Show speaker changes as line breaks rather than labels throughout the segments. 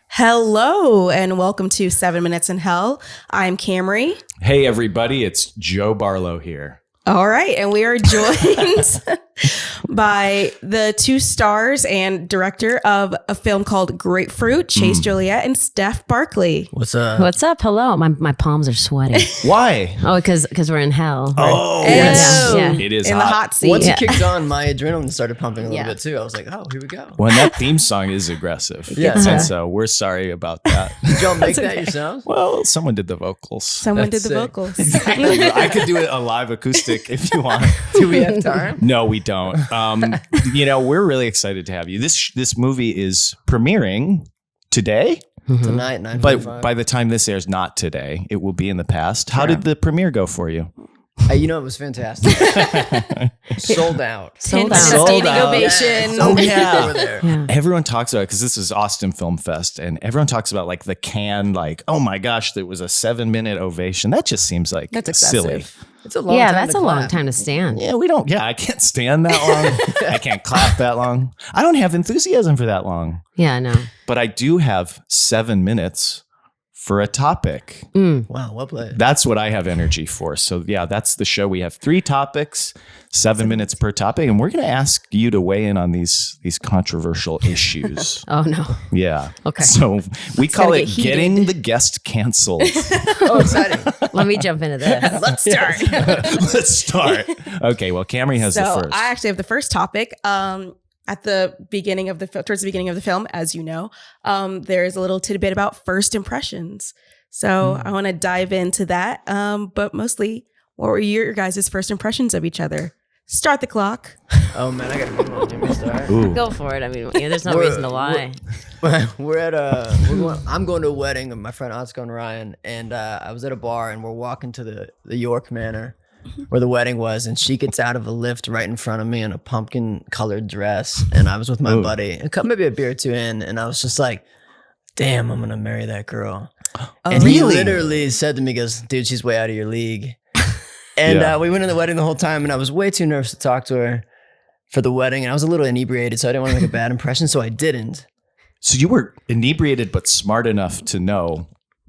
Hello and welcome to 7 Minutes in Hell. I'm Camry.
Hey everybody, it's Joe Barlow here.
All right, and we are joined by the two stars and director of a film called Grapefruit, Chase Joliet and Steph Barkley.
What's up?
What's up? Hello. My palms are sweaty.
Why?
Oh, because we're in hell.
Oh,
yes.
Yeah.
It is
in
hot.
the hot seat.
Once it kicked on, my adrenaline started pumping a little
Yeah.
bit too. I was like, oh, here we go.
Well, that theme song is aggressive.
Yeah.
And so we're sorry about that.
Did y'all make that yourselves?
Well, someone did the vocals.
Someone
That's
did the
sick.
vocals.
I could do it a live acoustic if you want.
Do we have time?
No, we don't. We're really excited to have you. This movie is premiering today,
Tonight, 9:45.
but by the time this airs, not today. It will be in the past. How did the premiere go for you?
It was fantastic. Sold out.
10 minutes
Sold
standing
out.
ovation.
Yeah,
Oh,
so
yeah.
over there.
Yeah.
Everyone talks about it because this is Austin Film Fest, and everyone talks about like the can, like, oh my gosh, there was a 7-minute ovation. That just seems like
That's
silly.
excessive.
It's a long
Yeah,
time
that's
to
a long
clap.
time to stand.
Yeah, I can't stand that long. I can't clap that long. I don't have enthusiasm for that long,
Yeah, no.
but I do have 7 minutes for a topic.
Wow, well played.
That's what I have energy for. So yeah, that's the show. We have 3 topics, 7 minutes per topic, and we're going to ask you to weigh in on these controversial issues.
Oh, no.
Yeah.
Okay.
So we call
gonna
it
get heated.
getting the guest canceled.
Oh, exciting.
Let me jump into this.
Let's start.
Let's start. Okay. Well, Camry has the
So
first.
I actually have the first topic. At the beginning of towards the beginning of the film, as you know, there's a little tidbit about first impressions. So I want to dive into that. But mostly, what were your guys' first impressions of each other? Start the clock.
Oh, man, I got a good one. Let me start.
Ooh.
Go for it. I mean, there's no reason to lie.
I'm going to a wedding with my friend Otsko and Ryan, and I was at a bar, and we're walking to the York Manor where the wedding was, and she gets out of a lift right in front of me in a pumpkin colored dress, and I was with my buddy, maybe a beer or two in, and I was just like, damn, I'm gonna marry that girl. And he literally said to me, he goes, dude, she's way out of your league. And we went in the wedding the whole time, and I was way too nervous to talk to her for the wedding, and I was a little inebriated, so I didn't want to make a bad impression, so I didn't.
So you were inebriated, but smart enough to know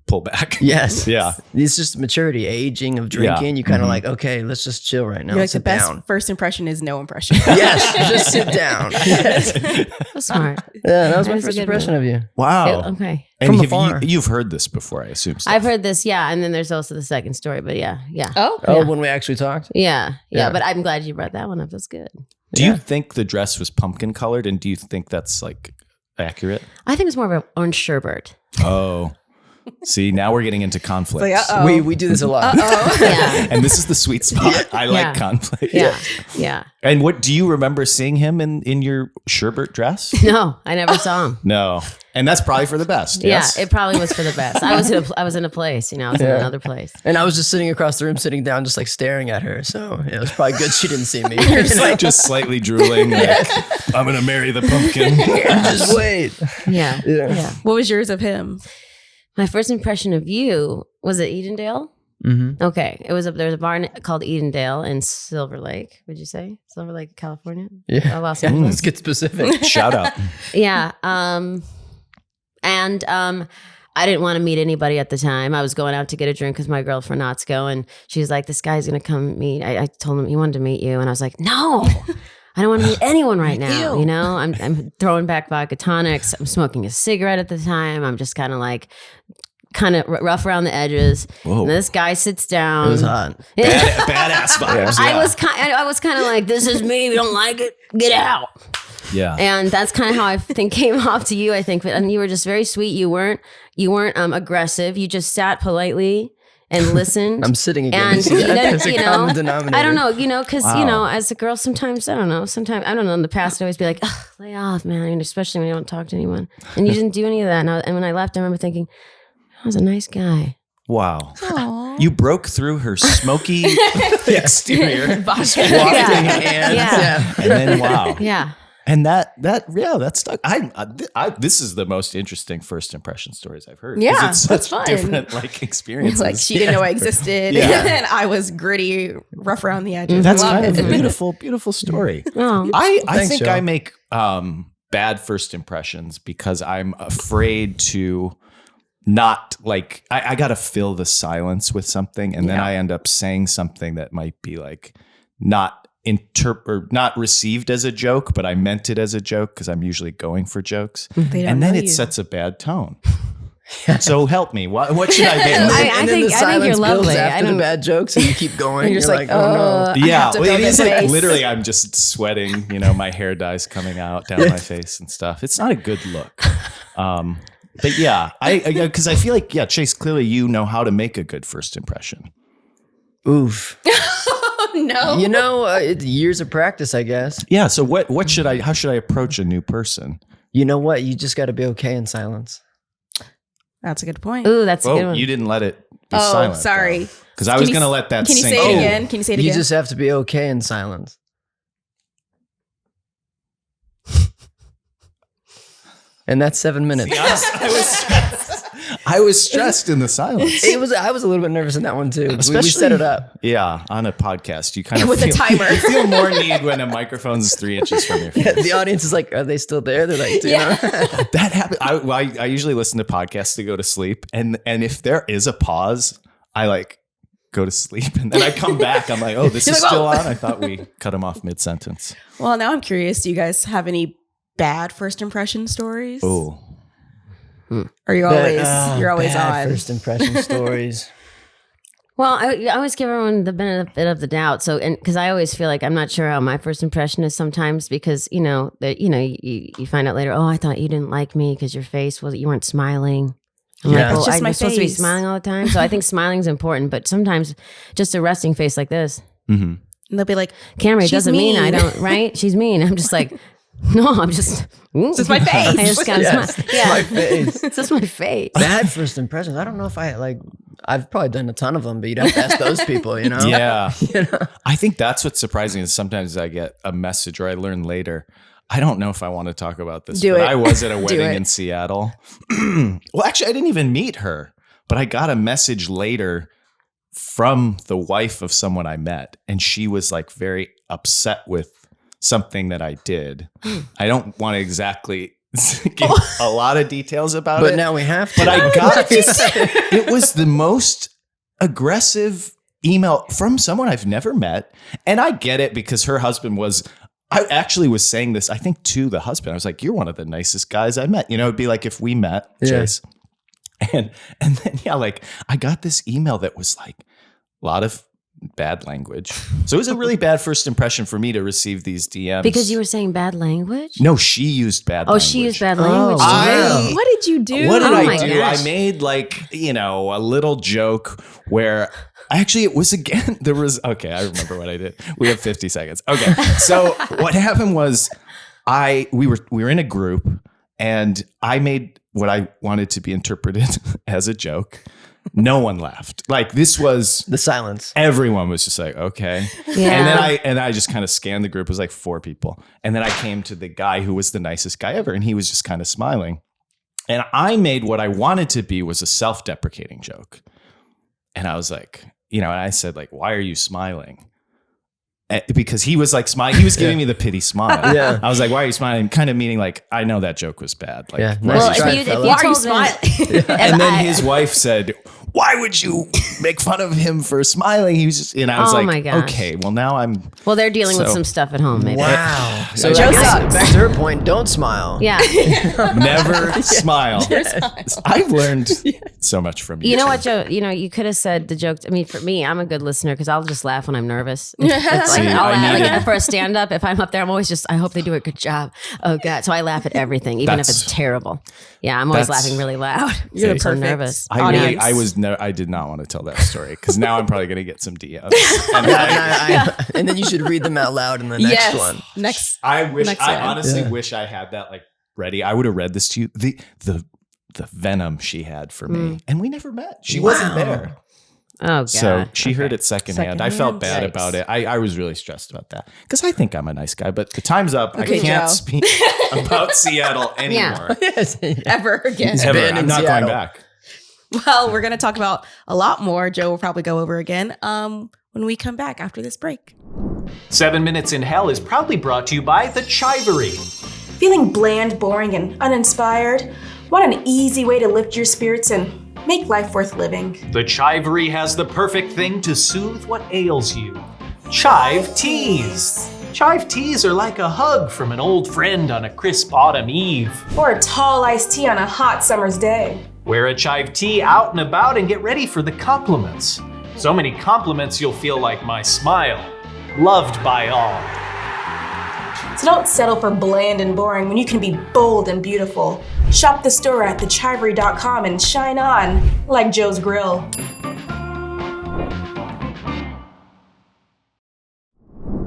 pull back.
Yes.
Yeah.
It's just maturity, aging of drinking.
Yeah.
You kind of like, okay, let's just chill right now.
You're like, the
Sit
best
down.
first impression is no impression.
Yes, just sit down. Yes.
That's smart.
Yeah, that was my
That's a
first
good
impression
one.
of you.
Wow.
Okay.
And
From
have
afar.
you've heard this before, I assume. Steph.
I've heard this, yeah. And then there's also the second story, but yeah.
Oh,
Oh, when we actually talked?
Yeah.
Yeah.
But I'm glad you brought that one up. That's good.
Do you think the dress was pumpkin colored, and do you think that's like accurate?
I think it's more of an orange sherbet.
Oh. See, now we're getting into conflict.
like, uh-oh.
We do this a lot.
Yeah.
And this is the sweet spot. I like
Yeah.
conflict.
Yeah. Yeah.
And what do you remember seeing him in your sherbet dress?
No, I never saw him.
No. And that's probably for the best. Yes.
Yeah, it probably was for the best. I was in a place, I was in another place.
And I was just sitting across the room, sitting down, just like staring at her. So it was probably good she didn't see me.
just slightly drooling. Like, I'm going to marry the pumpkin.
Just wait.
Yeah.
Yeah.
what was yours of him?
My first impression of you was it Edendale?
Mm-hmm.
Okay, there's a bar called Edendale in Silver Lake. Would you say Silver Lake, California?
Yeah.
Los
Yeah,
Angeles.
let's get specific.
Shout out.
Yeah. I didn't want to meet anybody at the time. I was going out to get a drink with my girlfriend Otsko, and she was like, "This guy's gonna come meet." I told him he wanted to meet you, and I was like, "No, I don't want to meet anyone right now."
Ew.
I'm throwing back vodka tonics. I'm smoking a cigarette at the time. I'm just kind of rough around the edges.
Whoa.
And this guy sits down.
It was hot.
Badass vibes.
I
Yeah.
was kind of like, "This is me. You don't like it? Get out."
Yeah.
And that's kind of how I think came off to you, I think. And you were just very sweet. You weren't aggressive. You just sat politely and listened.
I'm sitting again.
And
You see that? There's a
you know,
common denominator.
I don't know, because
Wow.
as a girl, sometimes I don't know. In the past, I'd always be like, "Ugh, lay off, man," and especially when you don't talk to anyone. And you didn't do any of that. And when I left, I remember thinking, "I was a nice guy."
Wow.
Aww.
You broke through her smoky exterior.
Vodka.
Wafting
Yeah.
hands.
Yeah.
And then, wow.
Yeah.
And that stuck. This is the most interesting first impression stories I've heard. 'Cause
Yeah,
it's
that's
such
fun.
different like experiences.
Like she didn't know I existed,
Yeah.
and I was gritty, rough around the edges.
That's
Love
kind of
it.
a beautiful story.
Oh.
I
Thanks,
think
Joe.
I make bad first impressions because I'm afraid to not like I got to fill the silence with something, and then I end up saying something that might be like not received as a joke, but I meant it as a joke because I'm usually going for jokes,
They don't
and then
know
it
you.
sets a bad tone. So help me. What should I do?
I think you're lovely. I
After the
don't-
bad jokes, and you keep going.
You're just like,
oh no.
I
Yeah,
have to
well,
fill
it
this
is like
space.
literally I'm just sweating, my hair dye's coming out down my face and stuff. It's not a good look. But yeah, because I feel like, Chase, clearly you know how to make a good first impression.
Oof.
No.
It's years of practice, I guess.
Yeah. So how should I approach a new person?
You know what? You just got to be okay in silence.
That's a good point.
Ooh, that's a good
Oh,
one.
you didn't let it be
Oh,
silent.
sorry.
Because I was going to let that
Can you
sink
say it
in.
again? Can you say it
You
again?
just have to be okay in silence. And that's 7 minutes.
I was stressed in the silence.
I was a little bit nervous in that one too. We set it up.
Yeah, on a podcast, you kind of
With a
feel,
timer.
You feel more need when a microphone's 3 inches from your face.
Yeah, the audience is like, are they still there? They're like,
That happened. I usually listen to podcasts to go to sleep, and if there is a pause, I like go to sleep, and then I come back. I'm like, oh, this is still on. I thought we cut him off mid sentence.
Well, now I'm curious. Do you guys have any bad first impression stories?
Oh,
Or you're always
bad
on?
first impression stories.
Well, I always give everyone the benefit of the doubt. So, and because I always feel like I'm not sure how my first impression is sometimes because you find out later. Oh, I thought you didn't like me because your face you weren't smiling. I'm
Yeah.
like, well,
It's just
I'm
my
supposed to be
face.
smiling all the time. So I think smiling is important, but sometimes just a resting face like this,
mm-hmm.
And they'll be like,
Camry,
She's
doesn't mean I
mean.
don't. Right? She's mean. I'm just like, no, I'm just.
"This is my face."
I just gotta
Yes,
smile.
it's my face.
It's just my face.
Bad first impressions. I don't know if I've probably done a ton of them, but you'd have to ask those people,
Yeah.
You know?
I think that's what's surprising is sometimes I get a message or I learn later. I don't know if I want to talk about this,
Do
but
it.
I was at a
Do
wedding
it.
in Seattle. Well, actually, I didn't even meet her, but I got a message later from the wife of someone I met, and she was like very upset with something that I did. I don't want to exactly give a lot of details about
But
it.
now we have to.
But I got this. It was the most aggressive email from someone I've never met. And I get it because her husband I actually was saying this, I think, to the husband. I was like, you're one of the nicest guys I met. It'd be like if we met, Chase. And then, I got this email that was like a lot of bad language. So it was a really bad first impression for me to receive these DMs.
Because you were saying bad language?
No, she used bad language.
Oh, she used bad language.
wow.
What did you do?
What did
Oh
I
my
do?
gosh.
I made a little joke where actually it was again, I remember what I did. We have 50 seconds. Okay. So what happened was we were in a group and I made what I wanted to be interpreted as a joke. No one laughed. This was
The silence.
everyone was just like, okay.
Yeah.
And then I just kind of scanned the group. It was like 4 people. And then I came to the guy who was the nicest guy ever. And he was just kind of smiling. And I made what I wanted to be was a self-deprecating joke. And I was like, and I said why are you smiling? Because he was smiling. He was giving me the pity smile.
Yeah.
I was like, why are you smiling? Kind of meaning I know that joke was bad.
Yeah.
why
Nice
are
Well,
you
try,
if you
fella.
Why are you
told them-
smiling?
and then his wife said, why would you make fun of him for smiling? He was just, I was
Oh my gosh.
okay, well now I'm,
Well, they're dealing with
So-
some stuff at home, maybe.
Wow. So
Yeah.
I
Joe
guess
sucks.
back to her point, don't smile.
Yeah.
never smile. I've learned so much from you.
You know
Chase.
what, Joe? You could have said the joke. I mean, for me, I'm a good listener because I'll just laugh when I'm nervous. It's
See,
I'll
I
laugh.
need it.
For a stand up, if I'm up there, I'm always just, I hope they do a good job. Oh, God. So I laugh at everything, even if
That's-
it's terrible. Yeah, I'm always
that's-
laughing really loud.
You're
I'm
the
so
perfect
nervous.
audience.
I did not want to tell that story because now I'm probably going to get some DMs. And
And then you should read them out loud in the next
Yes.
one.
Next.
I wish,
Next
I
one.
honestly
Yeah.
wish I had that ready. I would have read this to you. The venom she had for me, and we never met. She wasn't there.
Oh, God.
So she heard it secondhand. I felt bad
Yikes.
about it. I was really stressed about that because I think I'm a nice guy, but the time's up.
Okay,
I can't
Joe.
speak about Seattle anymore.
Ever again.
Ever.
been in
I'm not
Seattle.
going back.
Well, we're going to talk about a lot more. Joe will probably go over again when we come back after this break.
7 Minutes in Hell is proudly brought to you by The Chivery.
Feeling bland, boring, and uninspired? Want an easy way to lift your spirits and make life worth living?
The Chivery has the perfect thing to soothe what ails you. Chive Teas. Chive Teas are like a hug from an old friend on a crisp autumn eve.
Or a tall iced tea on a hot summer's day?
Wear a Chive Tea out and about and get ready for the compliments. So many compliments you'll feel like my smile. Loved by all.
So don't settle for bland and boring when you can be bold and beautiful. Shop the store at thechivery.com and shine on like Joe's Grill.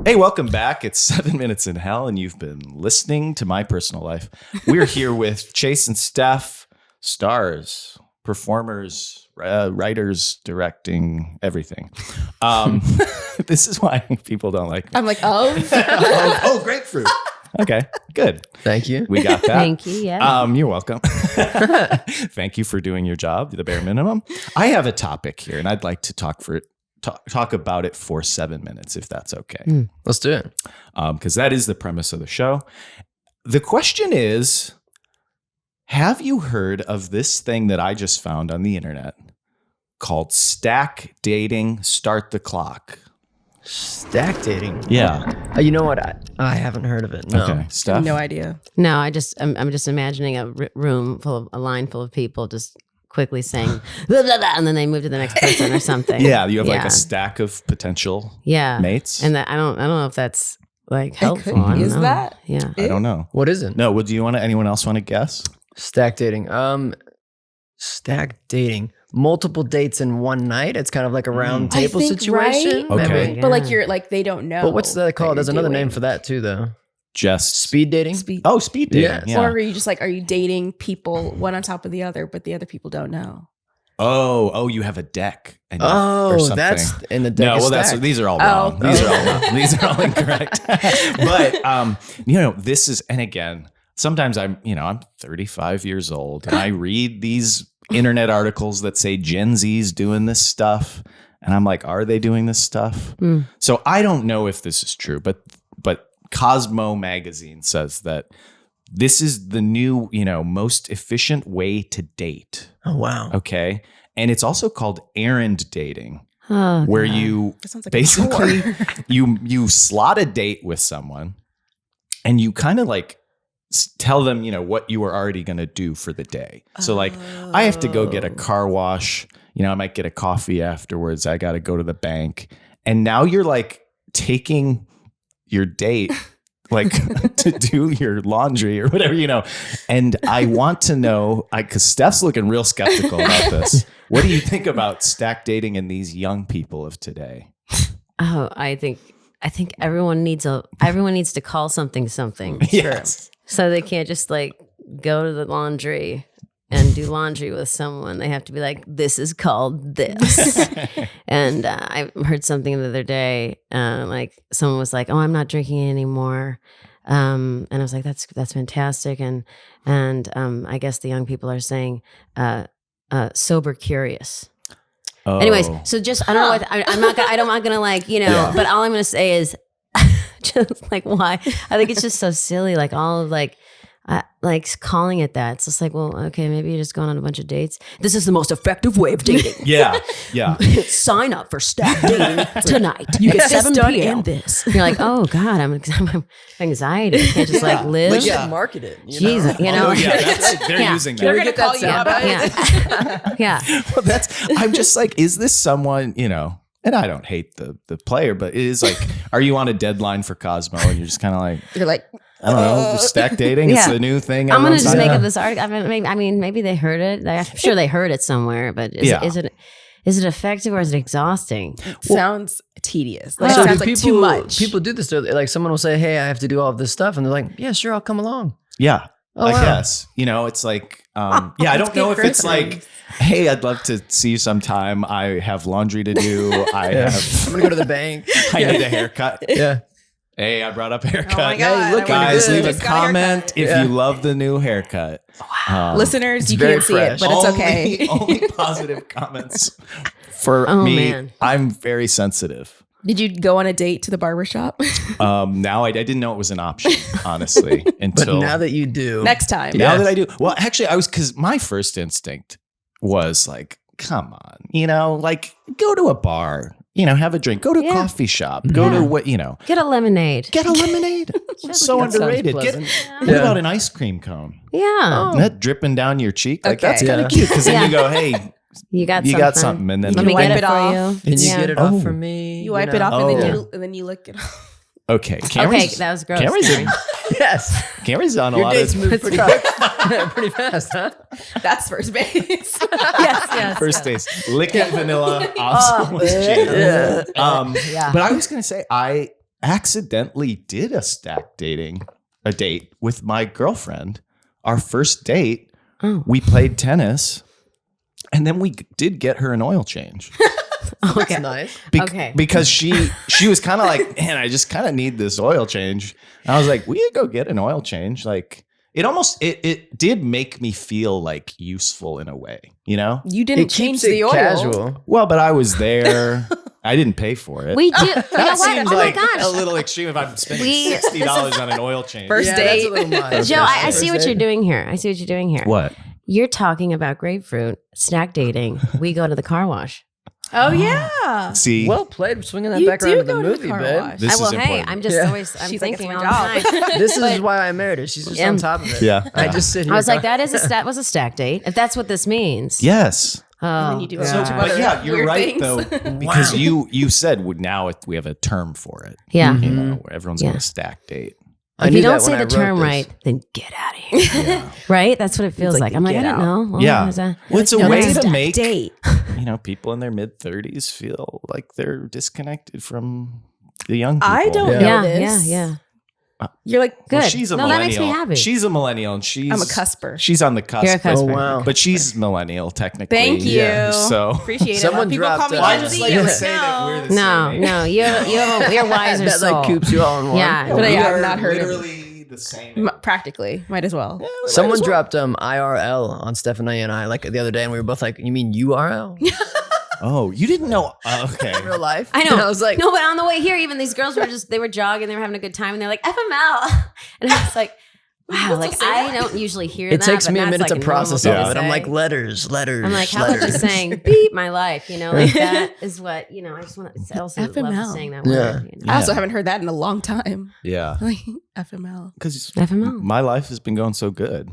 Hey, welcome back. It's 7 Minutes in Hell, and you've been listening to My Personal Life. We're here with Chase and Steph, stars, performers, writers, directing, everything. This is why people don't like me.
I'm like, oh.
Oh, Grapefruit. Okay, good.
Thank you.
We got that.
Thank you. Yeah.
You're welcome. Thank you for doing your job, the bare minimum. I have a topic here, and I'd like to talk about it for 7 minutes, if that's okay.
Let's do it.
Because that is the premise of the show. The question is, have you heard of this thing that I just found on the internet called Stack Dating Start the Clock?
Stack dating.
Yeah.
You know what? I haven't heard of it. No.
Okay. Steph?
No idea.
No, I'm just imagining a line full of people just quickly saying blah, blah, blah, and then they move to the next person or something.
Yeah. You have like a stack of potential mates.
And I don't know if that's like helpful.
could be.
I don't
Is
know.
that?
Yeah.
I don't know.
What is it?
No. Well, do you want to? Anyone else want to guess?
Stack dating. Stack dating. Multiple dates in one night. It's kind of like a round
I
table
think,
situation.
right?
Okay.
Maybe.
But like you're like they don't know.
But what's that called?
what
There's
you're
another
doing.
name for that too, though.
Just
Speed dating.
Speed.
Oh, speed dating.
Yes.
Yeah.
Or are you just like, are you dating people one on top of the other, but the other people don't know?
Oh, you have a deck. And or
Oh,
something.
that's in the deck.
No,
is
well,
stacked.
these are all
Oh.
wrong. These are all wrong. These are all incorrect. But this is, and again, sometimes I'm 35 years old and I read these internet articles that say Gen Z's doing this stuff, and I'm like, are they doing this stuff? So I don't know if this is true, but Cosmo magazine says that this is the new, most efficient way to date.
Oh wow.
Okay. And it's also called errand dating,
Oh,
where
God.
you
That sounds like
basically
a chore.
you slot a date with someone and you kind of like tell them, what you are already going to do for the day. So like I have to go get a car wash, I might get a coffee afterwards. I got to go to the bank. And now you're like taking your date like to do your laundry or whatever, and I want to know, because Steph's looking real skeptical about this. What do you think about stack dating and these young people of today?
Oh, I think everyone needs to call something.
Yes.
So they can't just like go to the laundry and do laundry with someone. They have to be like, this is called this. And I heard something the other day, like someone was like, oh, I'm not drinking anymore. And I was like, that's fantastic. And I guess the young people are saying sober curious.
Oh.
Anyways, so just I don't know what I'm not gonna like, but all I'm gonna say is just like why I think it's just so silly, like all of like calling it that. It's just like, well, okay, maybe you're just going on a bunch of dates. This is the most effective way of dating.
Yeah.
Sign up for stack dating tonight. You get 7 p.m. This. You're like, oh God, I'm anxiety. I can't just like live.
We should market it.
Jesus,
Oh, yeah. They're using that.
They're going to call you out on it.
Yeah.
Well, I'm just like, is this someone, and I don't hate the player, but it is like, are you on a deadline for Cosmo? And you're just kind of like,
You're like,
I don't know, stack dating. It's
Yeah.
the new thing.
I'm gonna
everyone's
just
talking
make up
about.
this article. I mean, maybe they heard it. I'm sure they heard it somewhere. But is it effective or is it exhausting?
sounds tedious. Like,
So
it sounds
do
like too much.
People do this. Like someone will say, "Hey, I have to do all of this stuff," and they're like, "Yeah, sure, I'll come along."
Yeah. I guess, it's like, I don't know if it's like, hey, I'd love to see you sometime. I have laundry to do.
I'm gonna go to the bank.
I need a haircut.
Yeah.
Hey, I brought up a haircut.
Oh my God,
Hey, look,
guys, leave a
Just got a
comment if you love the new haircut.
Listeners, you
very
can't see
fresh.
it, but it's okay.
Only positive comments for me.
Man.
I'm very sensitive.
Did you go on a date to the barbershop?
Now I didn't know it was an option, honestly,
But
until
now that you do,
Next time.
now that I do. Well, actually, because my first instinct was like, come on, like go to a bar, have a drink, go to a coffee shop, go to what,
Get a lemonade.
get a lemonade. So
That sounds
underrated. What
pleasant.
about an ice cream cone?
Yeah.
Isn't that dripping down your cheek? Like that's
Okay.
kind of cute because then you go, hey,
You got
you got something, and then
Let me
wipe
get
it
it for
off.
you.
Can you
Yeah.
get it off for me?
You wipe it off and then
Oh.
you lick it off.
okay.
Okay,
Cameron's,
that was gross.
Cameron's,
Sorry.
Yes.
Cameron's on a
Your
lot
dates
of
move pretty quick. Pretty fast, huh?
That's first base.
yes.
first days, licking vanilla off someone's cheek.
Yeah.
Yeah.
But I was going to say, I accidentally did a date with my girlfriend. Our first date, we played tennis, and then we did get her an oil change.
That's nice.
Okay.
Because she was kind of like, man, I just kind of need this oil change. And I was like, we could go get an oil change. Like it did make me feel like useful in a way,
You didn't change
keeps it
the oil.
casual.
Well, but I was there. I didn't pay for it.
We do. You know
That
what?
seems
Oh
like
my
a
gosh.
little extreme if I'm spending
We-
$60 on an oil change.
First
Yeah,
date.
that's a little much.
Joe, I
First
see what
date.
you're doing here. I see what you're doing here.
What?
You're talking about grapefruit, snack dating. We go to the car wash.
Oh yeah.
See,
Well played, swinging that
You
back around
do
to the
go to the
movie,
car
babe.
wash.
this is
Hey,
important.
I'm just
Yeah.
always, I'm
She's like,
thinking
it's
all
my
the
job.
time.
This is why I married her. She's just
Yeah.
on top of it.
Yeah.
I just sit here.
I was like, that was a stack date. If that's what this means.
Yes.
Oh,
And then you do a
God.
bunch of
But
other
yeah, you're
weird
right
things.
though, because you said now we have a term for it.
Yeah.
Where everyone's
Yeah.
on a stack date.
I
If
knew
you don't
that
say
when I
the
wrote
term
this.
right, then get out of here. Right? That's what it feels like. I'm like, I
get
didn't
out.
know. Well,
Yeah.
is that-
Well, it's a
No,
way
that's
to
a
make
date.
people in their mid 30s feel like they're disconnected from the young people.
I don't
Yeah.
know
yeah,
this.
yeah.
You're like,
Well,
Good.
she's a
No,
millennial.
that makes me happy.
She's a millennial, and
I'm a cusper.
She's on the cusp.
You're a cusper.
Oh, wow.
But she's millennial technically.
Thank you.
Yeah. So
Appreciate
Someone
it. People call
dropped
me
a-
Well, I
Gen
just
Z.
like
I'm
to
like,
say that we're the
No,
same.
no, you're wiser
that
soul.
like coops you all in one.
Yeah.
But
We
I have
are
not heard of
literally the same.
Practically. Might as well.
Someone dropped IRL on Stephanie and I like the other day, and we were both like, "You mean URL?
Oh, you didn't know? Okay.
Real life?"
I know.
And I was like,
no, but on the way here, even these girls they were jogging, they were having a good time, and they're like FML, and I was like, wow, like I don't usually hear
It
that.
takes
but
me a
that's
minute
like
to process
normal
all
thing
of
to
it. I'm
say.
like, letters.
I'm like, how about just saying beep my life? Like that is what I just want to. I also love
FML.
saying that
Yeah.
word.
I also haven't heard that in a long time.
Yeah.
Like FML.
Because
FML.
my life has been going so good.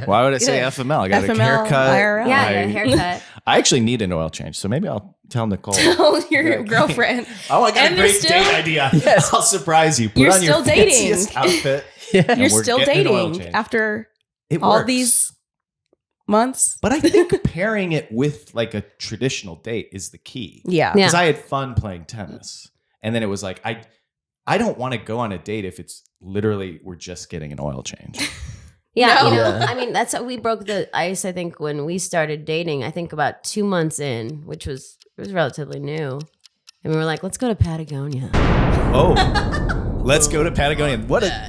Why would I say FML? I got a
FML,
haircut.
IRL.
Yeah,
I,
haircut.
I actually need an oil change, so maybe I'll tell Nicole.
Tell your girlfriend.
Oh, I got
And
a
they're
great
still-
date idea. Yes. I'll surprise you. Put
You're
on your
still dating.
fanciest outfit. and
You're
we're
still
getting an oil
dating
change.
after
It
all
works.
these months.
But I think pairing it with like a traditional date is the key.
Yeah.
Because I had fun playing tennis. And then it was like, I don't want to go on a date if it's literally we're just getting an oil change.
Yeah,
No.
Yeah.
I mean, that's how we broke the ice. I think when we started dating, I think about 2 months in, which was relatively new, and we were like, "Let's go to Patagonia."
Oh, let's go to Patagonia.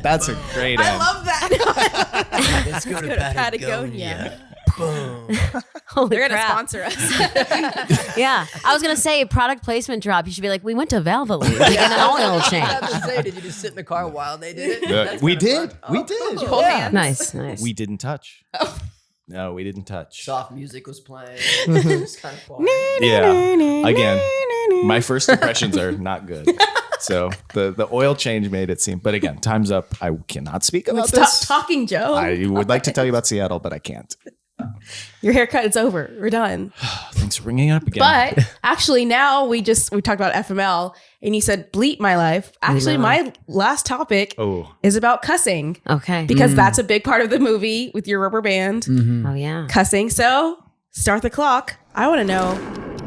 That's a great end.
love that.
Let's go to
Patagonia.
Boom.
Holy
They're going to
crap.
sponsor us.
Yeah, I was gonna say product placement drop. You should be like, "We went to Valvoline to get an oil
I
change."
have to say, did you just sit in the car while they did it?
Yeah,
That's
we
kinda
did.
fun.
We did.
Hold
Yeah.
hands.
Nice.
We didn't touch. No, we didn't touch.
Soft music was playing.
Mm-hmm.
Just kind of quiet.
Yeah. Again, my first impressions are not good. So the oil change made it seem. But again, time's up. I cannot speak about
Stop
this.
talking, Joe.
I would like to tell you about Seattle, but I can't.
Your haircut is over. We're done.
Thanks for bringing it up again.
But actually, now we talked about FML, and you said bleep my life. Actually, my last topic is about cussing
Okay.
because that's a big part of the movie with your rubber band
Oh yeah.
cussing. So start the clock. I want to know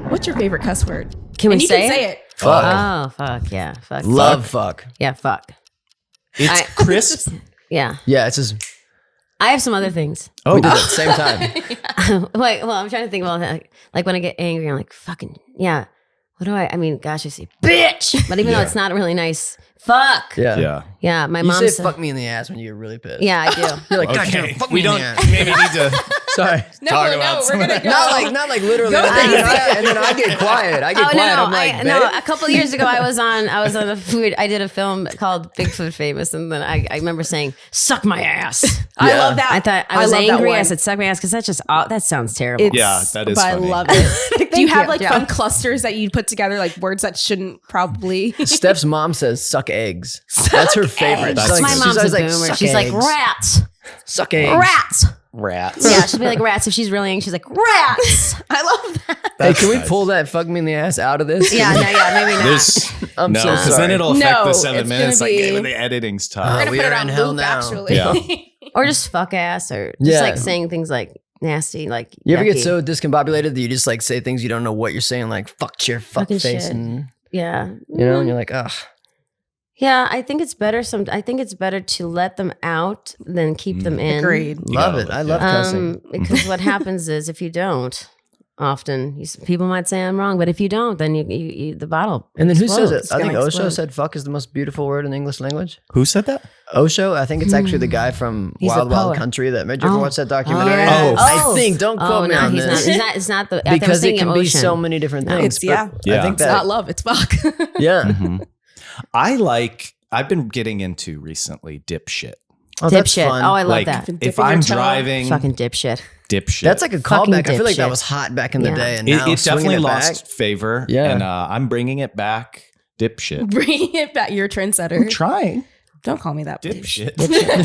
what's your favorite cuss word.
Can we
And you
say
can
it?
say it.
Fuck.
Oh fuck yeah. Fuck.
Love fuck.
Yeah. Fuck.
it's crisp.
Yeah.
Yeah, it's just
I have some other things.
Oh,
We did it at the same time.
Like, well, I'm trying to think about like when I get angry, I'm like, fucking, yeah. What do I mean, gosh, I say, bitch. But even though it's not really nice, fuck.
Yeah.
Yeah, my
You
mom
say
said,
fuck me in the ass when you get really pissed.
yeah, I do.
You're like, God
Okay.
damn, fuck
We
me in
don't
the ass.
maybe need to
Sorry.
talk about
we're gonna go.
Not like literally.
Go
And then I get quiet. I get quiet.
No,
I'm like,
a couple of years ago, I was on a food. I did a film called Bigfoot Famous, and then I remember saying, "Suck my ass."
I
Yeah.
love that.
I thought I was
love that
angry. I
one.
said, "Suck my ass," because that sounds terrible.
Yeah, that is
But
funny.
I love it. Do you have
you.
like
Yeah.
fun clusters that you put together, like words that shouldn't probably?
Steph's mom says suck eggs. That's her favorite.
That's
She's
good.
My
she's
mom's a
always like,
boomer.
suck
She's like,
eggs.
rats,
Suck eggs.
rats.
Rats.
Yeah, she'll be like rats. If she's really angry, she's like rats.
I love that.
Hey, can we
nice.
pull that fuck me in the ass out of this?
Yeah, no, yeah, maybe not.
There's
I'm
no,
so
because then
sorry.
it'll affect
No,
the
it's
7
gonna
minutes. Like,
be-
the editing's
We're
tough.
gonna
we
put it
are
on
in hell
loop,
now.
actually.
Yeah.
Or just fuck ass, or just
Yeah.
like saying things like nasty, like
You ever get
yucky.
so discombobulated that you just like say things you don't know what you're saying, like fuck your fuck
Fucking
face,
shit.
and
Yeah,
you know, and you're like, ugh.
yeah. I think it's better. I think it's better to let them out than keep them in.
Agreed.
You
Love
gotta
it. I
let-
love cussing.
Because what happens is if you don't, often people might say I'm wrong, but if you don't, then you the bottle.
And then who says
explodes.
it? I think
gonna
Osho
explode.
said fuck is the most beautiful word in the English language.
Who said that?
Osho, I think it's actually the guy from
He's
Wild
a
Wild
poet.
Country. Did you ever
Oh.
watch that documentary?
Oh.
I think. Don't quote me
no,
on
he's
this.
not. It's not the I was
Because it
thinking
can
of
be
ocean.
so many different
No.
things.
It's- yeah.
but
Yeah.
I think
It's
that.
not love, it's fuck.
Yeah.
Mhm. I've been getting into recently dipshit.
Oh, that's
Dipshit.
fun.
Oh, I love
Like,
that.
if
Dipping your
I'm
toe.
driving,
Fucking dipshit.
dipshit.
That's like a
Fucking
callback. I feel like that
dipshit.
was hot back in the
Yeah.
day, and now
it definitely
swinging it
lost
back.
favor.
Yeah.
And I'm bringing it back. Dipshit.
Bringing it back. You're a trendsetter.
I'm trying.
Don't call me that.
Dipshit.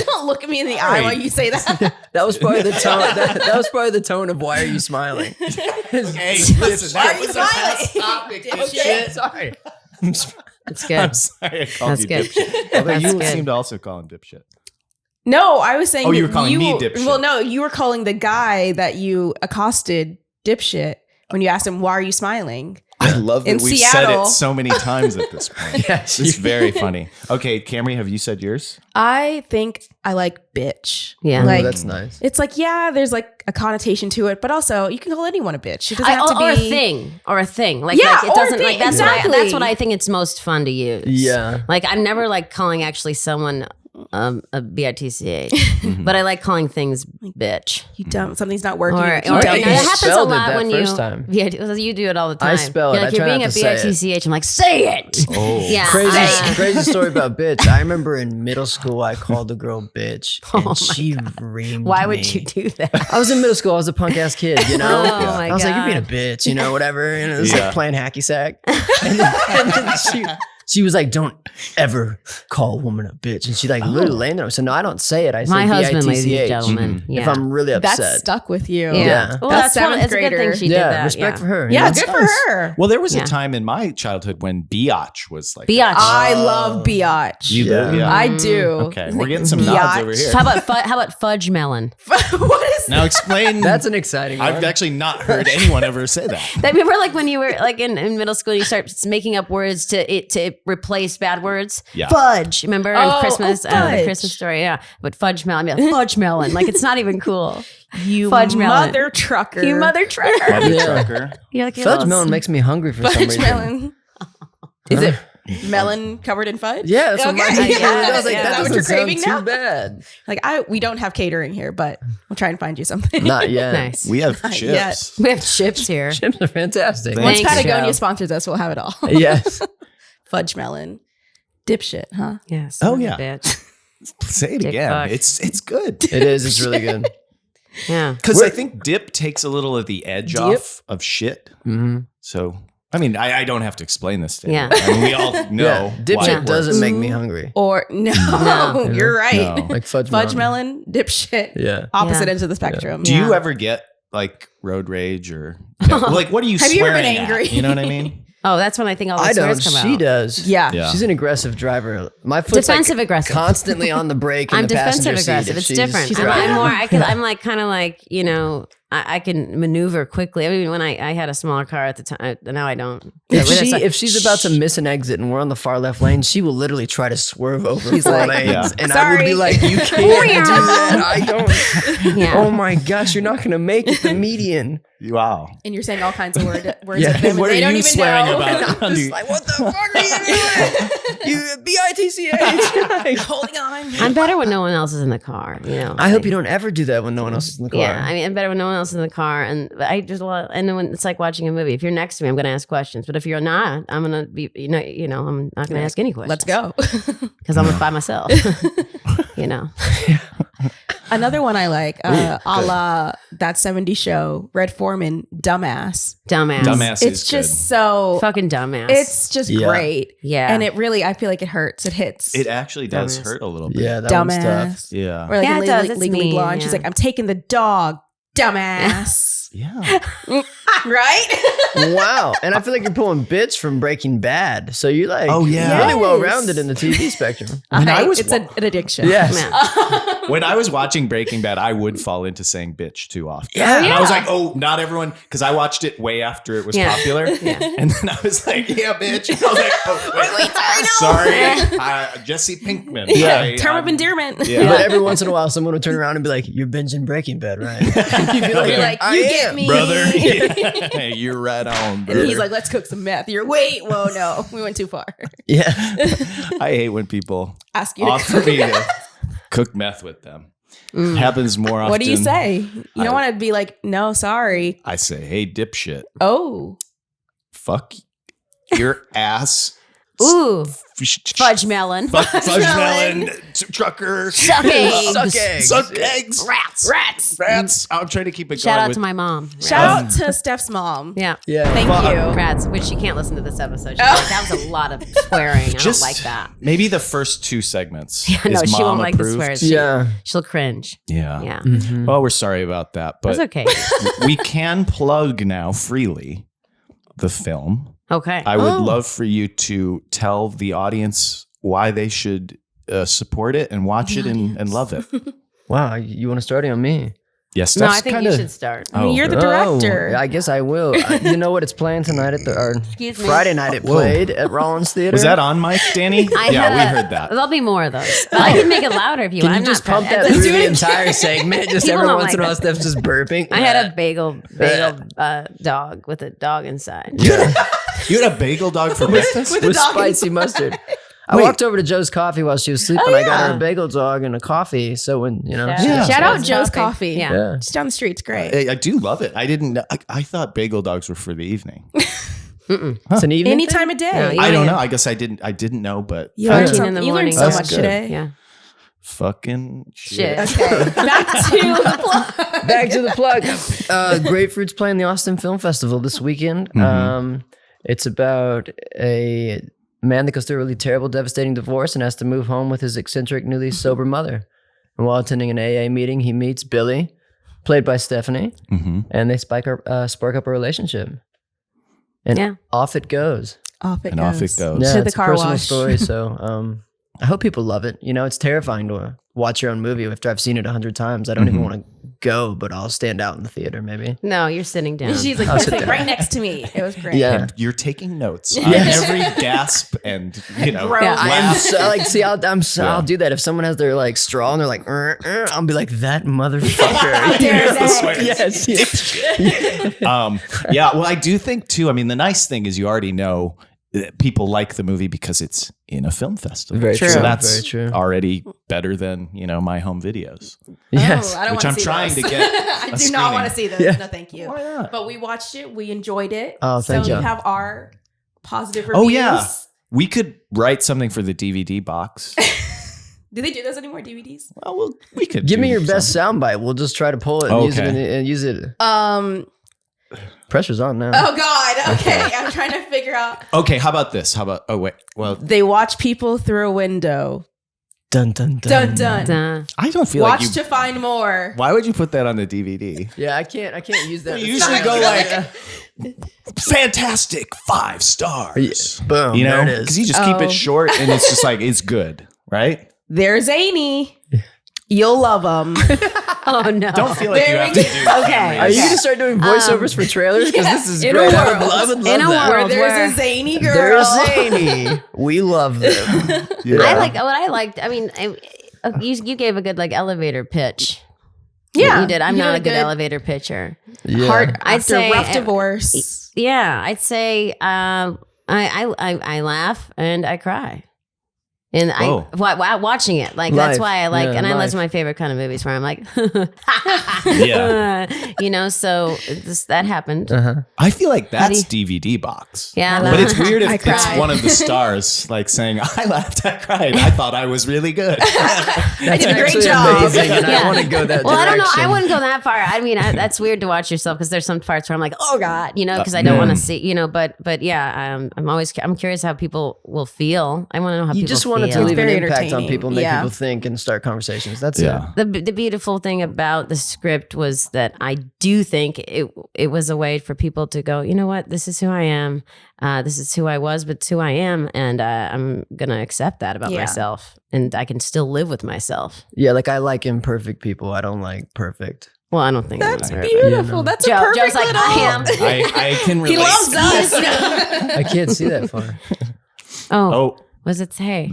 Don't look at me in the eye
Sorry.
while you say that.
That was probably the tone. That was probably the tone of why are you smiling?
Hey, listen,
Why
that
are you
was a past
smiling?
topic.
Dipshit.
Sorry.
It's good.
I'm sorry I called
That's
you
good.
dipshit. Although
That's
you
good.
seem to also call him dipshit.
No, I was saying.
Oh, you
that
were calling me dipshit.
Well, no, you were calling the guy that you accosted dipshit when you asked him, "Why are you smiling?"
I love that
In
we've
Seattle.
said it so many times at this point.
Yes.
It's very funny. Okay, Camry, have you said yours?
I think I like bitch.
Yeah.
Oh,
Like,
that's nice.
it's like, yeah, there's like a connotation to it, but also you can call anyone a bitch. It doesn't have to be
or a thing. Like,
Yeah,
like it
or a
doesn't
thing,
like that's
exactly.
that's what I think it's most fun to use.
Yeah.
Like I'm never like calling actually someone a bitch, but I like calling things bitch.
You don't. Something's not working.
Or
You
it
don't.
you
happens a
spelled it
lot
that
when you
first time.
Yeah, you do it all the time.
I spell it.
You're
I
like you're
try
being
not
a
to say it.
bitch. I'm like, say it.
Oh.
Yeah.
Crazy story about bitch. I remember in middle school, I called a girl bitch, and she reamed
Why would
me.
you do that?
I was in middle school. I was a punk ass kid, you know.
Oh, my
I was like, "You're being a
God.
bitch," you know, whatever. And it was
Yeah.
like playing hacky sack. And then she was like, "Don't ever call a woman a bitch." And she like literally laying there. I said, "No, I don't say it. I say
My husband, ladies and
B-I-T-C-H
gentlemen. Yeah.
if I'm really
That's
upset."
stuck with you.
Yeah.
Well,
That's
that's one,
seventh
it's a good thing
grader.
she did
Yeah,
that.
respect
yeah.
for her.
Yeah,
you know?
good for her.
Well, there was
Yeah.
a time in my childhood when biatch was like
Biatch.
I love biatch.
You
Yeah.
do? Yeah.
I do.
Okay, we're getting some nods over here.
How about fudge melon?
What is
Now explain.
That's an exciting one.
I've actually not heard anyone ever say that.
I remember like when you were like in middle school, you start making up words to replace bad words.
Yeah.
Fudge. Remember in
Oh,
Christmas,
oh,
the
fudge.
Christmas story, yeah. But fudge melon, yeah, fudge melon. Like it's not even cool.
you
Fudge melon.
mother trucker?
You mother trucker.
Mother
Yeah.
trucker.
You're like,
Fudge melon makes me hungry for some
fudge
reason.
melon. Is it melon covered in fudge?
Yeah, that's what
Okay.
my
Yeah,
I was like,
yeah.
that
Is that what
doesn't
you're
sound
craving
too
now?
bad.
Like we don't have catering here, but we'll try and find you something.
Not yet.
Nice.
We have
Not
chips.
We have chips here.
Chips are fantastic.
Thank
Once
you.
Patagonia sponsors us, we'll have it all.
Yes.
Fudge melon, dipshit, huh?
Yes.
Oh, yeah.
Bitch.
Say it
Dick
again.
fuck.
It's good.
It is. It's really good.
Yeah.
Because I think dip takes a little of the edge off of shit.
Mm-hmm.
So, I mean, I don't have to explain this to you.
Yeah.
I mean, we all know.
Yeah.
why
Dipshit
it
doesn't
works.
make me hungry.
Or no,
No.
you're right.
No.
Like fudge
Melon, dipshit.
Yeah.
Opposite
Yeah.
ends of the spectrum.
Do you
Yeah.
ever get like road rage or like what are you
Have you ever
swearing
been angry?
at? You know what I mean?
Oh, that's when I think all the
I
swears
don't.
come
She
out.
does.
Yeah.
Yeah.
She's an aggressive driver. My foot's
Defensive
like
aggressive.
constantly on the brake. In
I'm
the passenger
defensive
seat
aggressive.
if
It's
she's-
different.
she's
I'm
driving.
more. I'm like kind of like I can maneuver quickly. I mean, when I had a smaller car at the time, now I don't.
If she's about to miss an exit and we're on the far left lane, she will literally try to swerve over 4 lanes, and I would be like, "You can't do that. I don't."
Yeah.
Oh my gosh, you're not gonna make it the median.
Wow.
And you're saying all kinds of words at them,
What
and
are
they don't
you
even
swearing
know.
about?
I'm just like, what the fuck are you doing? You bitch.
Holding on.
I'm better when no one else is in the car. You know.
I hope you don't ever do that when no one else is in the car.
Yeah, I mean, I'm better when no one else is in the car, and I just and then when it's like watching a movie. If you're next to me, I'm going to ask questions, but if you're not, I'm going to be, I'm not going to ask any questions.
Let's go.
Because I'm by myself. You know.
Another one I like, a la That 70s Show, Red Foreman, Dumbass.
Dumbass
It's
is
just
good.
so
Fucking dumbass.
It's just great.
Yeah.
And it really, I feel like it hurts. It hits.
It actually does
Dumbass.
hurt a little bit.
Yeah, that one's tough.
Dumbass.
Yeah.
Or like
Yeah,
in
it does. It's
Legally
mean,
Blonde. She's
yeah.
like, I'm taking the dog, dumbass.
Yeah.
Right?
Wow. And I feel like you're pulling bits from Breaking Bad. So you're like
Oh, yeah.
really
Yes.
well rounded in the TV spectrum.
When I was
it's an addiction.
Yes.
Man.
When I was watching Breaking Bad, I would fall into saying bitch too often.
Yeah.
And I was like, oh, not everyone, because I watched it way after it was
Yeah.
popular.
Yeah.
And then I was like, yeah, bitch. And I was like, oh, wait, sorry. Jesse Pinkman.
Yeah.
Term of endearment.
Yeah.
But every once in a while, someone would turn around and be like, you're binging Breaking Bad, right? You'd be
You're like,
"I
you
am."
get me.
Brother. Hey, you're right on, brother.
And he's like, let's cook some meth. You're, wait, whoa, no. We went too far.
Yeah.
I hate when people
Ask you to
offer
cook
me
meth.
to cook meth with them. Happens more often.
What do you say? You don't want to be like, no, sorry.
I say, hey, dipshit.
Oh.
Fuck your ass.
Ooh, fudge melon.
Fudge melon. Trucker.
Suck eggs.
Suck eggs.
Suck eggs.
Rats.
I'm trying to keep it
Shout
going
out
with
to my mom.
Shout out to Steph's mom.
Yeah.
Yeah.
Thank you.
Rats, which she can't listen to this episode. She's like, that was a lot of swearing. I don't like that.
Maybe the first 2 segments.
Yeah, no,
is
she
mom
won't like
approved.
the swears.
Yeah.
She'll cringe.
Yeah.
Yeah.
Well, we're sorry about that, but
That's okay.
we can plug now freely the film.
Okay.
I would love for you to tell the audience why they should support it and watch it and love it.
Wow. You want to start it on me?
Yes,
No, I think you should start.
I mean, you're the director.
I guess I will. You know what? It's playing tonight at
Excuse me.
Friday night. It
Whoa.
played at Rollins Theater.
Was that on mic, Danny?
I
Yeah,
had
we
a-
heard that.
There'll be more of those. But I can make it louder if you
Can
want.
you just
I'm not
pump that
let's
through
do
the
it.
entire segment? Just
People
every
don't
once in a
like
while,
that.
Steph's just burping.
I had a bagel dog with a dog inside.
Yeah.
You had a bagel dog for breakfast?
with a
with
dog
spicy mustard. I
Wait.
walked over to Joe's Coffee while she was sleeping.
Oh,
I got her
yeah.
a bagel dog and a coffee. So when, you know.
Yeah.
Shout out
Joe's
Joe's
Coffee.
Coffee.
Yeah.
Yeah.
Just down the street. It's great.
I do love it. I didn't know. I thought bagel dogs were for the evening.
It's an evening
Any
thing?
time of day.
No,
I don't
Yeah.
know. I guess I didn't know, but
You learned,
13 in the
you learned
morning.
so
That's
much
good.
today.
Yeah.
fucking shit.
Shit.
Okay. Back to the plug.
Back to the plug. Grapefruit's playing the Austin Film Festival this weekend. It's about a man that goes through a really terrible, devastating divorce and has to move home with his eccentric, newly sober mother. And while attending an AA meeting, he meets Billy, played by Stephanie, and they spark up a relationship. And
Yeah.
off it goes.
Off it
And
goes.
off it goes.
Yeah,
To the
it's
car
a personal
wash.
story. So I hope people love it. You know, it's terrifying to watch your own movie after I've seen it 100 times. I don't even want to go, but I'll stand out in the theater maybe.
No, you're sitting down.
She's like,
I'll
you're
sit
like
down.
right next to me. It was great.
Yeah.
You're taking notes on
Yes.
every gasp and, you know,
Gross.
I am
laugh.
so like, see, I'll do that. If someone has their like straw and they're like, I'll be like, that motherfucker.
dare
Yes, yes.
Yeah, well, I do think too. I mean, the nice thing is you already know that people like the movie because it's in a film festival.
Very
So
true.
that's
Very true.
already better than, you know, my home videos.
Yes.
Oh, I don't
Which
wanna
I'm
see
trying
those.
to get
I
a
do not want to
screening.
see those.
Yeah.
No, thank you.
Why not?
But we watched it. We enjoyed it.
Oh, thank
so
you.
you have our positive reviews.
Oh, yeah. We could write something for the DVD box.
Do they do those anymore? DVDs?
Well, we could
Give me
do
your best
something.
soundbite. We'll just try to pull it and use it.
Okay.
And use it. Pressure's on now.
Oh God. Okay. I'm trying to figure out.
Okay, how about this? How about, oh, wait. Well,
They watch people through a window.
Dun dun dun.
Dun dun.
Duh.
I don't feel
Watch
like you.
to find more.
Why would you put that on the DVD?
Yeah, I can't use that.
We usually go like fantastic 5 stars.
Boom.
You know,
there it
because
is.
you just keep
Oh.
it short and it's just like it's good, right?
There's Amy. You'll love them.
Oh no!
Don't feel like you have to do
Okay.
Are you gonna start doing voiceovers for trailers? Because this is
In
great.
a
I
world.
would love
In a
that.
world.
Where there's
where-
a zany girl.
They're zany. We love them.
Yeah.
I like what I liked. I mean, you gave a good like elevator pitch.
Yeah,
you did. I'm
you
not
did
a good
good
elevator pitcher.
Yeah.
Heart
I'd
after
say
rough divorce.
Yeah, I'd say I laugh and I cry. And watching it, like that's
Life.
why I like,
Yeah,
and I
life.
love my favorite kind of movies where I'm like,
Yeah.
you know. So that happened.
I feel like
How do
that's DVD box.
Yeah,
But it's weird if
I
it's
cried.
one of the stars like saying, I laughed, I cried. I thought I was really good.
That's
did a great
actually
job.
amazing, and
Yeah.
I want to go that
Well, I
direction.
don't know. I wouldn't go that far. I mean, that's weird to watch yourself because there's some parts where I'm like, oh God, you know, because I don't want to see, you know. But yeah, I'm curious how people will feel. I want to know how
You
people
just
feel.
wanted to leave an
very
impact on
entertaining.
people, make
Yeah.
people think, and start conversations. That's
Yeah.
it.
The beautiful thing about the script was that I do think it was a way for people to go, you know what, this is who I am. This is who I was, but it's who I am. And I'm going to accept that about
Yeah.
myself. And I can still live with myself.
Yeah, like I like imperfect people. I don't like perfect.
Well, I don't think
That's
I'm
beautiful.
Yeah, no.
That's
Joe,
a perfect
Joe's like,
little.
I am.
I can relate.
He loves us.
I can't see that far.
Oh,
Oh,
what does it say?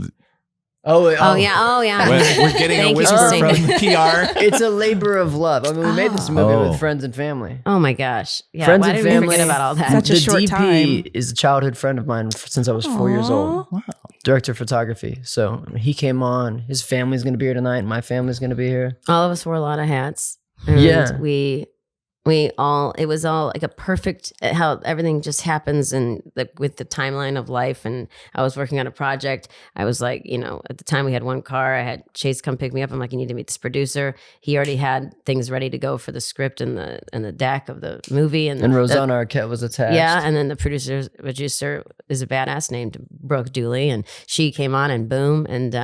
Oh,
Oh, yeah.
we're getting a
Thank you,
whisper
Christine.
from the PR.
It's a labor of love. I mean, we made this movie
Oh.
with friends and family.
Oh my gosh. Yeah.
Friends
why
and
did we
family.
forget about all that?
Such a
the
short
DP
time.
is a childhood friend of mine since I was 4 years old.
Wow.
Director of photography. So he came on. His family's going to be here tonight. My family's going to be here.
All of us wore a lot of hats. And
Yeah.
it was all like a perfect, how everything just happens and with the timeline of life. And I was working on a project. I was like, you know, at the time we had one car. I had Chase come pick me up. I'm like, you need to meet this producer. He already had things ready to go for the script and the deck of the movie. And
Rosanna Arquette was attached.
yeah, and then the producer is a badass named Brooke Dooley, and she came on and boom, and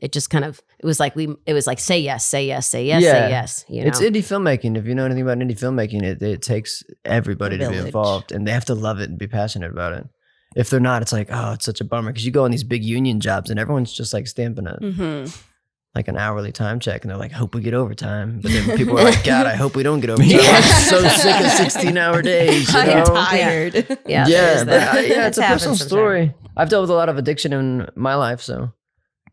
it just kind of it was like say yes, say yes, say yes, say yes. You know,
It's indie filmmaking. If you know anything about indie filmmaking, it takes everybody to be
Village.
involved, and they have to love it and be passionate about it. If they're not, it's like, oh, it's such a bummer because you go on these big union jobs and everyone's just like stamping it like an hourly time check, and they're like, hope we get overtime. But then people are like, God, I hope we don't get overtime. I'm so sick of 16-hour days. You
I'm
know?
tired.
yeah,
Yeah,
there's
but
that.
yeah, it's a
happens
personal
sometimes.
story. I've dealt with a lot of addiction in my life, so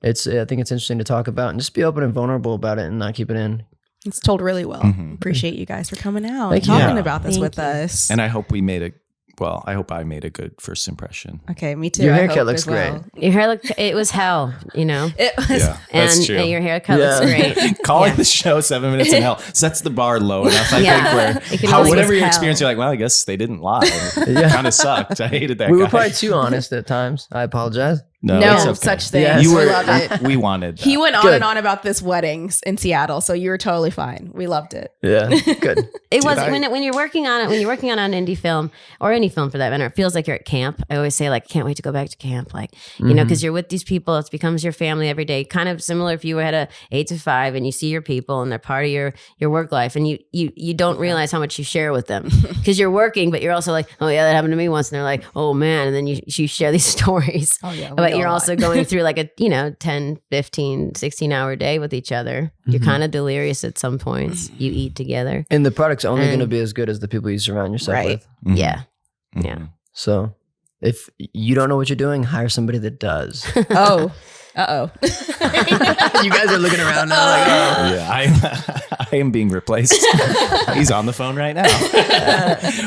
I think it's interesting to talk about and just be open and vulnerable about it and not keep it in.
It's told really well.
Mhm.
Appreciate you guys for coming out
Thank
and
you.
talking
Yeah.
about this
Thank
with
you.
us.
And I hope I made a good first impression.
Okay, me too.
Your
I
haircut
hope
looks
as well.
Your hair it was hell, you know.
It was.
Yeah, that's
And
true.
your haircut
Yeah.
looks great.
Calling
Yeah.
the show 7 Minutes in Hell sets the bar low enough, I
Yeah.
think,
It can
where
only
whatever
get
your
hell.
experience, you're like, well, I guess they didn't lie. It
Yeah.
kind of sucked. I hated that
We
guy.
were probably too honest at times. I apologize.
No,
it's okay.
such thing.
Yeah,
we
You were,
loved it.
we wanted that.
He went on
Good.
and on about this weddings in Seattle, so you were totally fine. We loved it.
Yeah, good.
It was
I?
when you're working on it, when you're working on an indie film or any film for that matter, it feels like you're at camp. I always say like, can't wait to go back to camp. Like, you know, because you're with these people, it becomes your family every day. Kind of similar if you had a 8 to 5 and you see your people and they're part of your work life, and you don't realize how much you share with them because you're working, but you're also like, oh yeah, that happened to me once, and they're like, oh man, and then you share these stories.
Oh yeah,
But you're also going through like a 10, 15, 16-hour day with each other. You're kind of delirious at some points. You eat together.
And the product's only going to
And-
be as good as the people you surround yourself
Right.
with.
Mhm.
Yeah.
Mhm.
Yeah.
So if you don't know what you're doing, hire somebody that does.
Oh,
You guys are looking around now like, oh.
Yeah, I am being replaced. He's on the phone right now.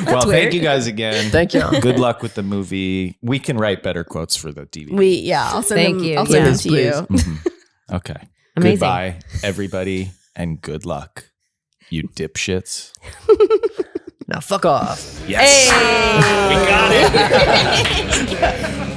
Well, thank
weird.
you guys again.
Thank you.
Good luck with the movie. We can write better quotes for the DVD.
I'll send
Thank
them.
you.
I'll send
Yeah.
them to you.
Please.
Mhm. Okay.
Amazing.
Goodbye, everybody, and good luck, you dipshits.
Now fuck off.
Yes. We got it.